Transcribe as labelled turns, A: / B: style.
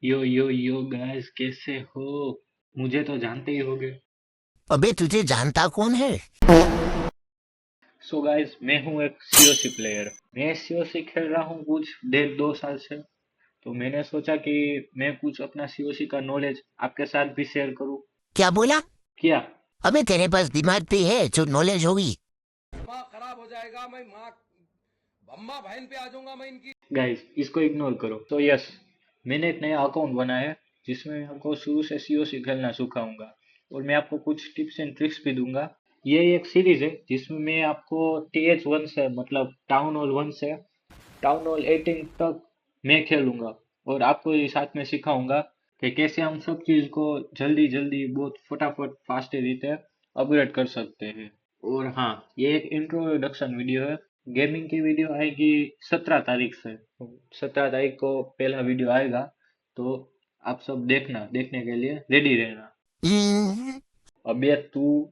A: Yo guys, कैसे हो? मुझे तो जानते ही होगे।
B: अबे तुझे जानता कौन है?
A: सो गाइस, मैं हूँ एक सीओसी प्लेयर। मैं सीओसी खेल रहा हूँ कुछ 1.5 2 साल से। तो मैंने सोचा कि मैं कुछ अपना सीओसी का नॉलेज आपके साथ भी शेयर करूँ।
B: क्या बोला?
A: क्या?
B: अबे तेरे पास दिमाग भी है जो नॉलेज होगी।
C: दिमाग खराब हो जाएगा। मैं माँ अम्मा बहन पे आ जाऊंगा मैं इनकी।
A: गाइस, इसको इग्नोर करो। तो यस, मैंने एक नया अकाउंट बनाया है जिसमें मैं आपको शुरू से सीओसी खेलना सिखाऊंगा। और मैं आपको कुछ टिप्स एंड ट्रिक्स भी दूंगा। ये एक सीरीज है जिसमें मैं आपको TH1 से, मतलब टाउन हॉल 1 से टाउन हॉल 18 तक मैं खेलूंगा। और आपको ये साथ में सिखाऊंगा कि कैसे हम सब चीज को जल्दी जल्दी बहुत फटाफट फास्ट रीते अपग्रेड कर सकते हैं। और हाँ, ये एक इंट्रोडक्शन वीडियो है। गेमिंग की वीडियो आएगी 17 तारीख से। 17 तारीख को पहला वीडियो आएगा। तो आप सब देखना, देखने के लिए रेडी रहना।
B: हम्म।
A: अबे तू